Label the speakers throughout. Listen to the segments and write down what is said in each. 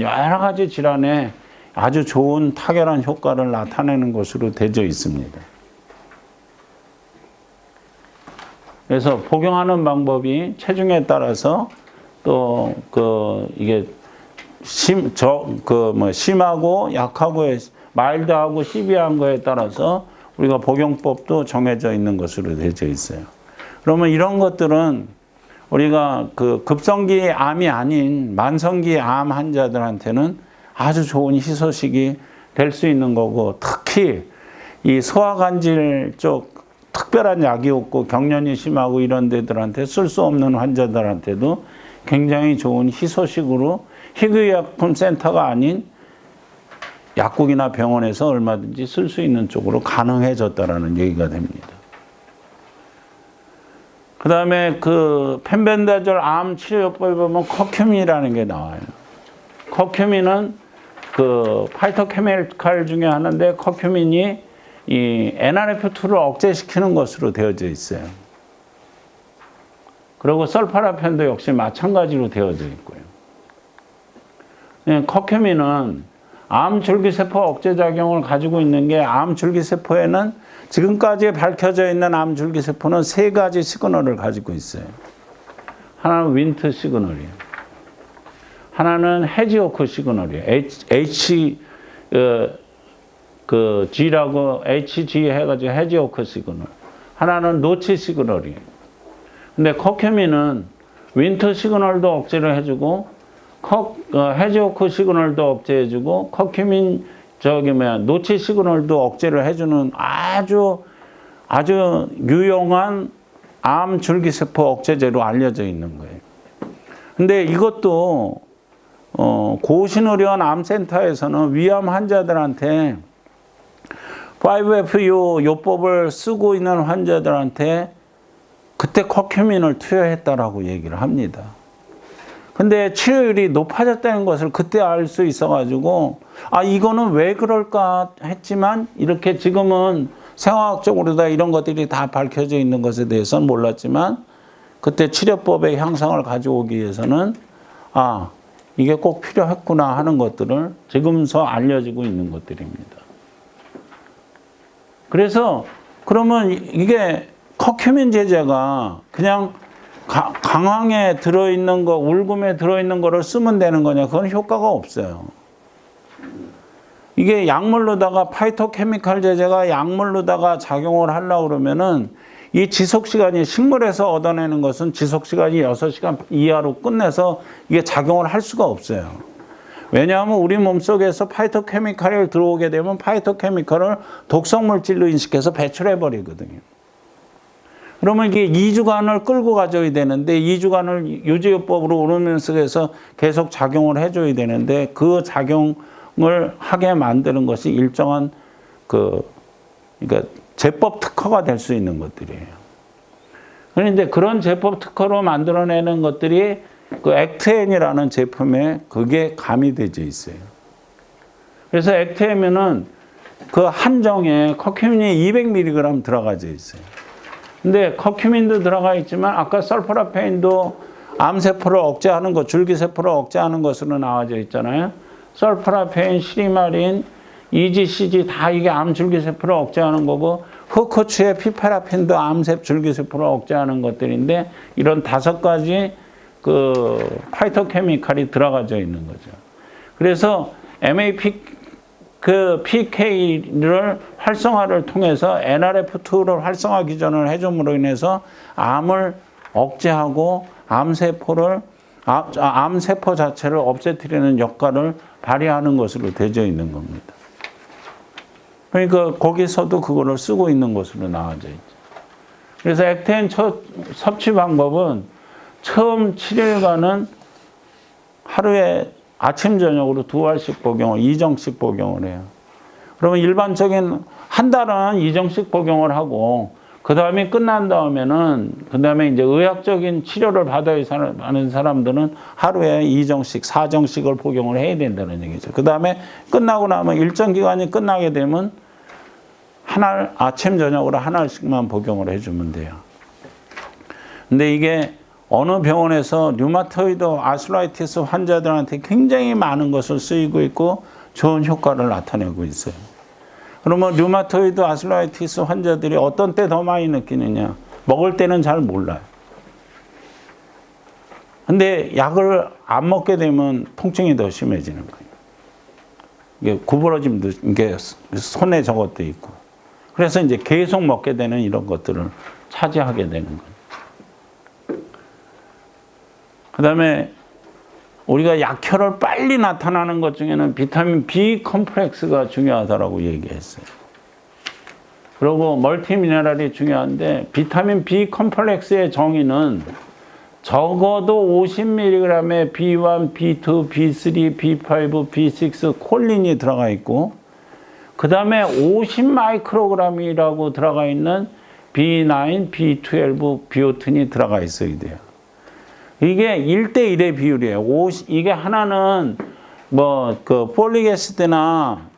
Speaker 1: 여러 가지 질환에 아주 좋은 타결한 효과를 나타내는 것으로 되어 있습니다. 그래서 복용하는 방법이 체중에 따라서 또 이게 심하고 약하고의 마일드하고 시비한 거에 따라서 우리가 복용법도 정해져 있는 것으로 되어 있어요. 그러면 이런 것들은 우리가 급성기 암이 아닌 만성기 암 환자들한테는 아주 좋은 희소식이 될 수 있는 거고, 특히 이 소화관질 쪽 특별한 약이 없고 경련이 심하고 이런 데들한테 쓸 수 없는 환자들한테도 굉장히 좋은 희소식으로 희귀의약품 센터가 아닌 약국이나 병원에서 얼마든지 쓸 수 있는 쪽으로 가능해졌다라는 얘기가 됩니다. 그 다음에 펜벤다졸 암 치료법에 보면 커큐민이라는 게 나와요. 커큐민은 파이토케미칼 중에 하나인데, 커큐민이 이 NRF2를 억제시키는 것으로 되어져 있어요. 그리고 설파라펜도 역시 마찬가지로 되어져 있고요. 커큐민은 암 줄기세포 억제 작용을 가지고 있는 게, 암 줄기세포에는 지금까지 밝혀져 있는 암 줄기세포는 3가지 시그널을 가지고 있어요. 하나는 윈트 시그널이에요. 하나는 해지오크 시그널이에요. G라고 HG 해가지고 해지오크 시그널. 하나는 노치 시그널이에요. 근데 커큐민은 윈트 시그널도 억제를 해주고, 해지오크 시그널도 억제해주고, 커큐민 노치 시그널도 억제를 해주는 아주 유용한 암 줄기세포 억제제로 알려져 있는 거예요. 근데 이것도 고신의료원 암센터에서는 위암 환자들한테 5FU 요법을 쓰고 있는 환자들한테 그때 커큐민을 투여했다라고 얘기를 합니다. 근데 치료율이 높아졌다는 것을 그때 알 수 있어가지고, 이거는 왜 그럴까 했지만, 이렇게 지금은 생화학적으로 다 이런 것들이 다 밝혀져 있는 것에 대해서는 몰랐지만, 그때 치료법의 향상을 가져오기 위해서는, 이게 꼭 필요했구나 하는 것들을 지금서 알려지고 있는 것들입니다. 그래서, 그러면 이게 커큐민 제제가 그냥 강황에 들어있는 거, 울금에 들어있는 거를 쓰면 되는 거냐? 그건 효과가 없어요. 이게 약물로다가 파이토케미칼 제제가 약물로다가 작용을 하려고 그러면은 이 지속시간이, 식물에서 얻어내는 것은 지속시간이 6시간 이하로 끝내서 이게 작용을 할 수가 없어요. 왜냐하면 우리 몸속에서 파이토케미칼이 들어오게 되면 파이토케미칼을 독성물질로 인식해서 배출해버리거든요. 그러면 이게 2주간을 끌고 가줘야 되는데, 2주간을 유지요법으로 오르면서 해서 계속 작용을 해줘야 되는데, 그 작용을 하게 만드는 것이 일정한 그러니까 제법 특허가 될 수 있는 것들이에요. 그런데 그런 제법 특허로 만들어내는 것들이 액트엠이라는 제품에 그게 가미되어 있어요. 그래서 액트엠은 그 한정에 커큐민이 200mg 들어가져 있어요. 근데 커큐민도 들어가 있지만, 아까 설퍼라페인도 암세포를 억제하는 것, 줄기세포를 억제하는 것으로 나와져 있잖아요. 설퍼라페인, 시리마린, EGCG 다 이게 암 줄기세포를 억제하는 거고, 흑후추의 피파라핀도 암세 줄기세포를 억제하는 것들인데, 이런 5가지 파이토케미칼이 들어가져 있는 거죠. 그래서 PK를 활성화를 통해서 NRF2를 활성화 기전을 해줌으로 인해서 암을 억제하고 암세포 자체를 없애뜨리는 역할을 발휘하는 것으로 되어 있는 겁니다. 그러니까 거기서도 그거를 쓰고 있는 것으로 나와져 있죠. 그래서 액테인 섭취 방법은 처음 7일간은 하루에 아침 저녁으로 2알씩 복용을, 2정씩 복용을 해요. 그러면 일반적인 한 달은 2정씩 복용을 하고, 그 다음에 끝난 다음에는, 그 다음에 이제 의학적인 치료를 받아야 하는 사람들은 하루에 2정씩, 4정씩을 복용을 해야 된다는 얘기죠. 그 다음에 끝나고 나면 일정 기간이 끝나게 되면 아침 저녁으로 1알씩만 복용을 해주면 돼요. 근데 이게 어느 병원에서 류마토이드 아스라이티스 환자들한테 굉장히 많은 것을 쓰이고 있고 좋은 효과를 나타내고 있어요. 그러면 류마토이드 아스라이티스 환자들이 어떤 때 더 많이 느끼느냐? 먹을 때는 잘 몰라요. 근데 약을 안 먹게 되면 통증이 더 심해지는 거예요. 이게 구부러짐도, 이게 손에 저것도 있고. 그래서 이제 계속 먹게 되는 이런 것들을 차지하게 되는 거예요. 그 다음에 우리가 약효를 빨리 나타나는 것 중에는 비타민 B 컴플렉스가 중요하다고 얘기했어요. 그리고 멀티미네랄이 중요한데 비타민 B 컴플렉스의 정의는 적어도 50mg의 B1, B2, B3, B5, B6 콜린이 들어가 있고 그 다음에 50마이크로그램이라고 들어가 있는 B9, B12, 비오틴이 들어가 있어야 돼요. 이게 1대1의 비율이에요. 이게 하나는 폴릭에시드나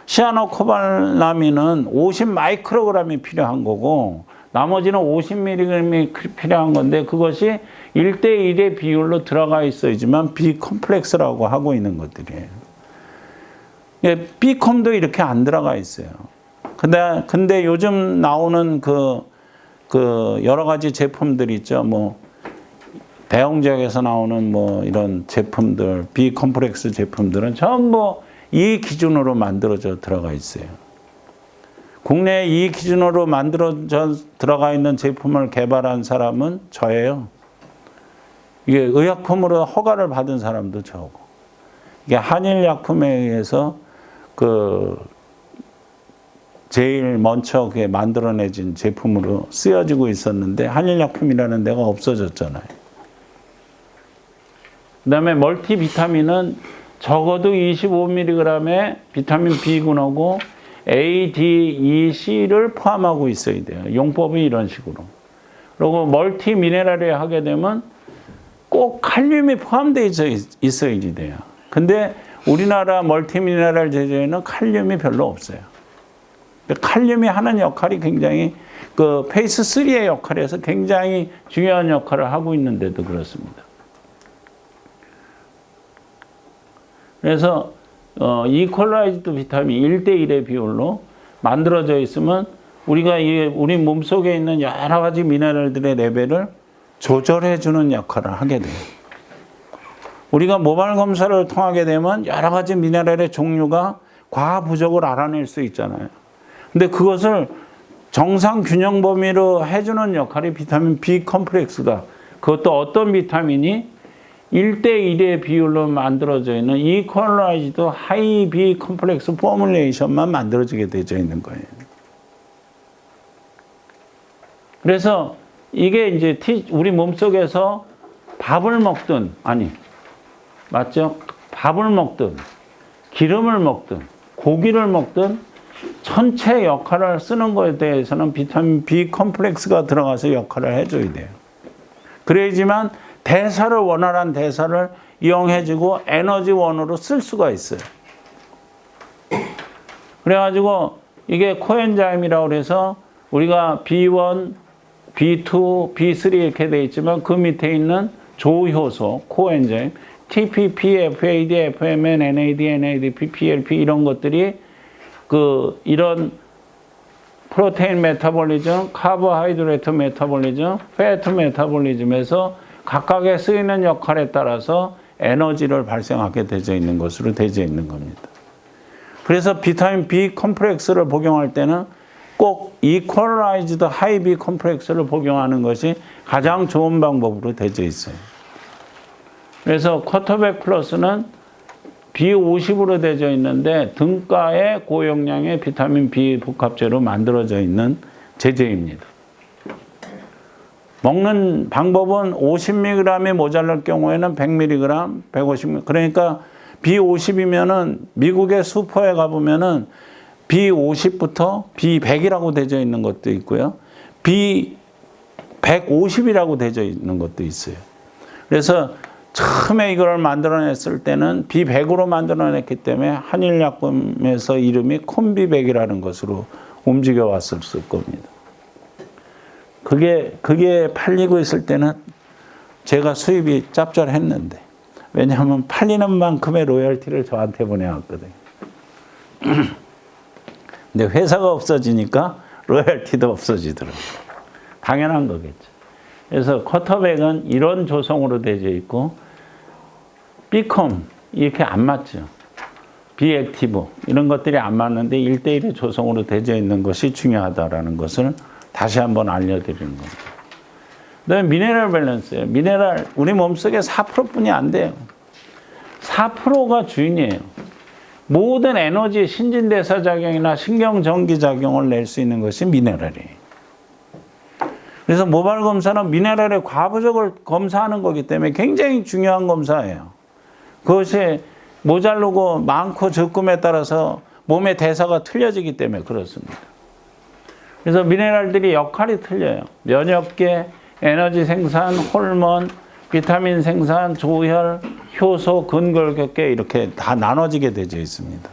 Speaker 1: 시아노코발라민은 50마이크로그램이 필요한 거고 나머지는 50mg이 필요한 건데 그것이 1대1의 비율로 들어가 있어야지만 B컴플렉스라고 하고 있는 것들이에요. B컴도 이렇게 안 들어가 있어요. 근데 요즘 나오는 그 여러 가지 제품들 있죠. 대형 지역에서 나오는 이런 제품들, B컴플렉스 제품들은 전부 이 기준으로 만들어져 들어가 있어요. 국내에 이 기준으로 만들어져 들어가 있는 제품을 개발한 사람은 저예요. 이게 의약품으로 허가를 받은 사람도 저고. 이게 한일약품에 의해서 제일 먼저 그게 만들어내진 제품으로 쓰여지고 있었는데 한일약품이라는 데가 없어졌잖아요. 그 다음에 멀티비타민은 적어도 25mg의 비타민 B군하고 A, D, E, C를 포함하고 있어야 돼요. 용법이 이런 식으로. 그리고 멀티미네랄에 하게 되면 꼭 칼륨이 포함되어 있어야지 돼요. 근데 우리나라 멀티미네랄 제조에는 칼륨이 별로 없어요. 칼륨이 하는 역할이 굉장히 페이스 3의 역할에서 굉장히 중요한 역할을 하고 있는데도 그렇습니다. 그래서 이퀄라이즈드 비타민 1대1의 비율로 만들어져 있으면 우리가 우리 몸속에 있는 여러 가지 미네랄들의 레벨을 조절해 주는 역할을 하게 돼요. 우리가 모발 검사를 통하게 되면 여러 가지 미네랄의 종류가 과다 부족을 알아낼 수 있잖아요. 근데 그것을 정상 균형 범위로 해주는 역할이 비타민 B 컴플렉스다. 그것도 어떤 비타민이 1대1의 비율로 만들어져 있는 이퀄라이즈드 하이 B 컴플렉스 포뮬레이션만 만들어지게 되어 있는 거예요. 그래서 이게 이제 우리 몸속에서 밥을 먹든, 맞죠? 밥을 먹든, 기름을 먹든, 고기를 먹든, 전체 역할을 쓰는 것에 대해서는 비타민 B 컴플렉스가 들어가서 역할을 해줘야 돼요. 그래야지만 원활한 대사를 이용해주고 에너지원으로 쓸 수가 있어요. 그래가지고 이게 코엔자임이라고 해서 우리가 B1, B2, B3 이렇게 돼 있지만 그 밑에 있는 조효소, 코엔자임, TPP, FAD, FMN, NAD, NADP, PLP 이런 것들이 이런 프로테인 메타볼리즘, 카보하이드레이트 메타볼리즘, 패트 메타볼리즘에서 각각의 쓰이는 역할에 따라서 에너지를 발생하게 되어 있는 것으로 되어 있는 겁니다. 그래서 비타민 B 컴플렉스를 복용할 때는 꼭 이퀄라이즈드 하이 B 컴플렉스를 복용하는 것이 가장 좋은 방법으로 되어 있어요. 그래서 쿼터백 플러스는 B50으로 되어 있는데 등가에 고용량의 비타민 B 복합제로 만들어져 있는 제제입니다. 먹는 방법은 50mg이 모자랄 경우에는 100mg, 150mg. 그러니까 B50이면은 미국의 슈퍼에 가보면은 B50부터 B100이라고 되어 있는 것도 있고요. B150이라고 되어 있는 것도 있어요. 그래서 처음에 이걸 만들어냈을 때는 B100으로 만들어냈기 때문에 한일약품에서 이름이 콤비100이라는 것으로 움직여 왔을 겁니다. 그게 팔리고 있을 때는 제가 수입이 짭짤했는데. 왜냐하면 팔리는 만큼의 로열티를 저한테 보내왔거든요. 근데 회사가 없어지니까 로열티도 없어지더라고요. 당연한 거겠죠. 그래서 쿼터백은 이런 조성으로 되어 있고 B컴 이렇게 안 맞죠. 비액티브 이런 것들이 안 맞는데 1대1의 조성으로 되어 있는 것이 중요하다라는 것을 다시 한번 알려드리는 겁니다. 그다음에 미네랄 밸런스예요. 미네랄 우리 몸속에 4%뿐이 안 돼요. 4%가 주인이에요. 모든 에너지 신진대사 작용이나 신경전기 작용을 낼 수 있는 것이 미네랄이에요. 그래서 모발 검사는 미네랄의 과부족을 검사하는 거기 때문에 굉장히 중요한 검사예요. 그것이 모자르고 많고 적음에 따라서 몸의 대사가 틀려지기 때문에 그렇습니다. 그래서 미네랄들이 역할이 틀려요. 면역계, 에너지 생산, 호르몬, 비타민 생산, 조혈, 효소, 근골격계 이렇게 다 나눠지게 되어 있습니다.